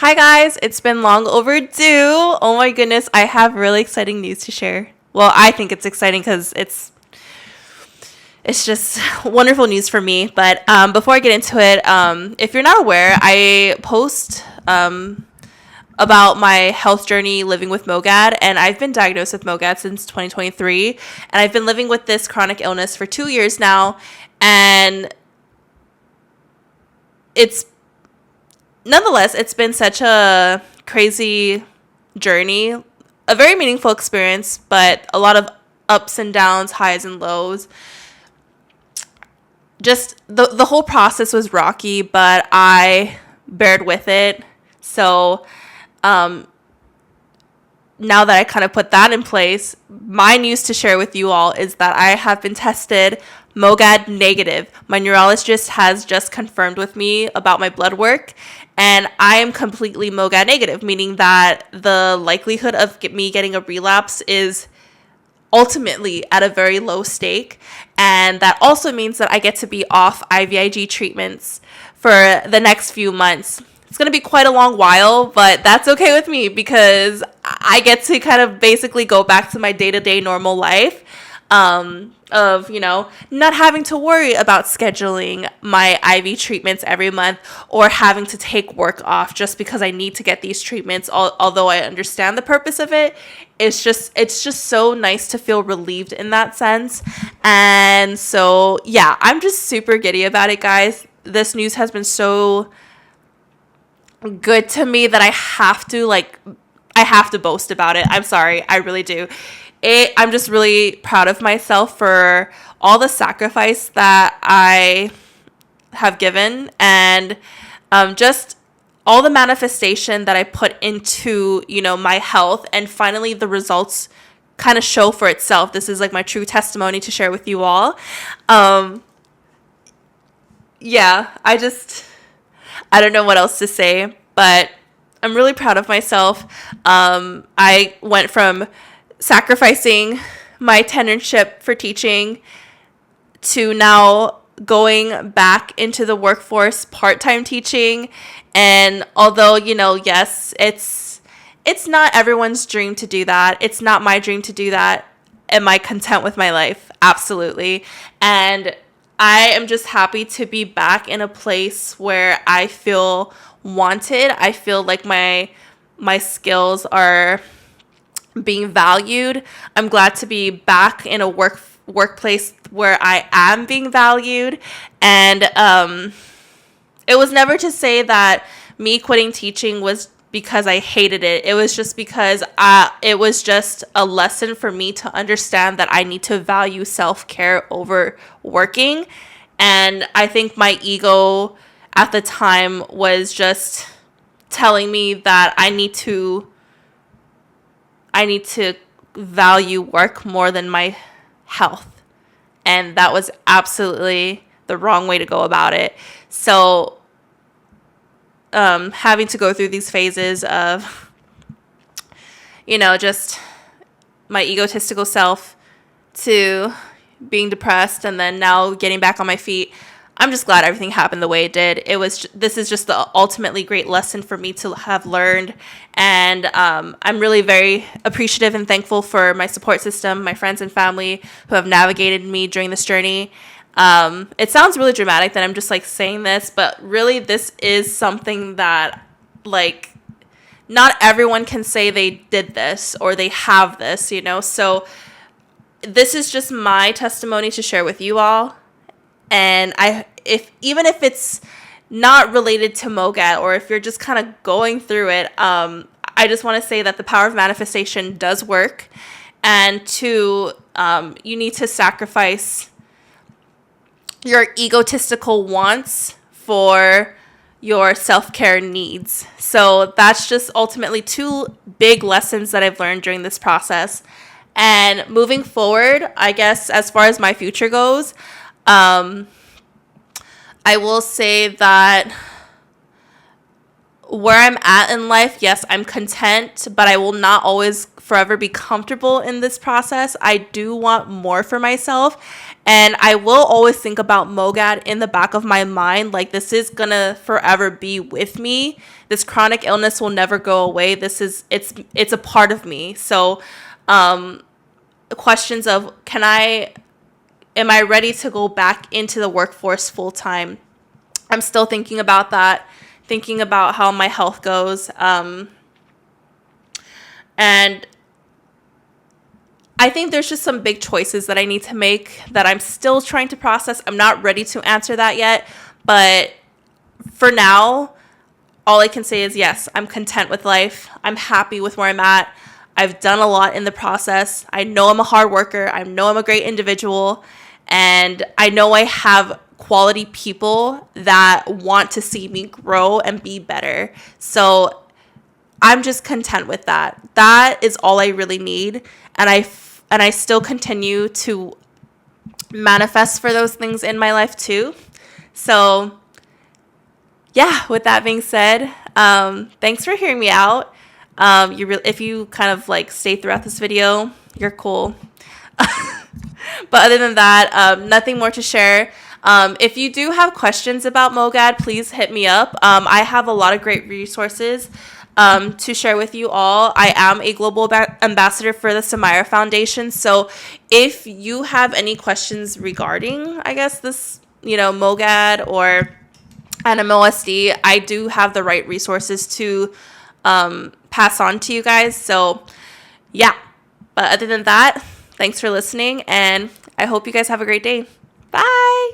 Hi guys, it's been long overdue. Oh my goodness, I have really exciting news to share. Well, I think it's exciting because it's just wonderful news for me. But before I get into it, if you're not aware, I post about my health journey living with MOGAD, and I've been diagnosed with MOGAD since 2023, and I've been living with this chronic illness for 2 years now, and it's nonetheless, it's been such a crazy journey, a very meaningful experience, but a lot of ups and downs, highs and lows. Just the whole process was rocky, but I bared with it. So now that I kind of put that in place, my news to share with you all is that I have been tested MOGAD negative. My neurologist has just confirmed with me about my blood work, and I am completely MOGAD negative, meaning that the likelihood of me getting a relapse is ultimately at a very low stake. And that also means that I get to be off IVIG treatments for the next few months. It's going to be quite a long while, but that's okay with me because I get to kind of basically go back to my day-to-day normal life of, not having to worry about scheduling my IV treatments every month or having to take work off just because I need to get these treatments. Although I understand the purpose of it, it's just so nice to feel relieved in that sense. And so, yeah, I'm just super giddy about it, guys. This news has been so good to me that I have to boast about it. I'm sorry, I really do. I'm just really proud of myself for all the sacrifice that I have given, and just all the manifestation that I put into, my health, and finally the results kind of show for itself. This is like my true testimony to share with you all. Yeah, I don't know what else to say, but I'm really proud of myself. I went from sacrificing my tenureship for teaching to now going back into the workforce part-time teaching. And although, yes, it's not everyone's dream to do that. It's not my dream to do that. Am I content with my life? Absolutely. And I am just happy to be back in a place where I feel wanted. I feel like my skills are being valued. I'm glad to be back in a workplace where I am being valued. And it was never to say that me quitting teaching was because I hated it. It was just because it was just a lesson for me to understand that I need to value self-care over working. And I think my ego at the time was just telling me that I need to value work more than my health. And that was absolutely the wrong way to go about it. So having to go through these phases of, just my egotistical self to being depressed and then now getting back on my feet, I'm just glad everything happened the way it did. This is just the ultimately great lesson for me to have learned. And I'm really very appreciative and thankful for my support system, my friends and family who have navigated me during this journey. It sounds really dramatic that I'm just saying this, but really this is something that not everyone can say they did this or they have this, So this is just my testimony to share with you all. And even if it's not related to MOGAD, or if you're just kind of going through it, I just want to say that the power of manifestation does work. And you need to sacrifice your egotistical wants for your self-care needs. So that's just ultimately two big lessons that I've learned during this process. And moving forward, I guess as far as my future goes, I will say that where I'm at in life, yes, I'm content, but I will not always forever be comfortable in this process. I do want more for myself. And I will always think about MOGAD in the back of my mind. Like, this is gonna forever be with me. This chronic illness will never go away. It's a part of me. So, questions of am I ready to go back into the workforce full time? I'm still thinking about that, thinking about how my health goes. And I think there's just some big choices that I need to make that I'm still trying to process. I'm not ready to answer that yet, but for now, all I can say is yes, I'm content with life. I'm happy with where I'm at. I've done a lot in the process. I know I'm a hard worker. I know I'm a great individual. And I know I have quality people that want to see me grow and be better. So I'm just content with that. That is all I really need. And I still continue to manifest for those things in my life too. So yeah, with that being said, thanks for hearing me out. If you kind of like stay throughout this video, you're cool. But other than that, nothing more to share. If you do have questions about MOGAD, please hit me up. I have a lot of great resources to share with you all. I am a global ambassador for the Samira Foundation. So if you have any questions regarding, I guess, this, MOGAD or NMOSD, I do have the right resources to pass on to you guys. So yeah, but other than that, thanks for listening, and I hope you guys have a great day. Bye.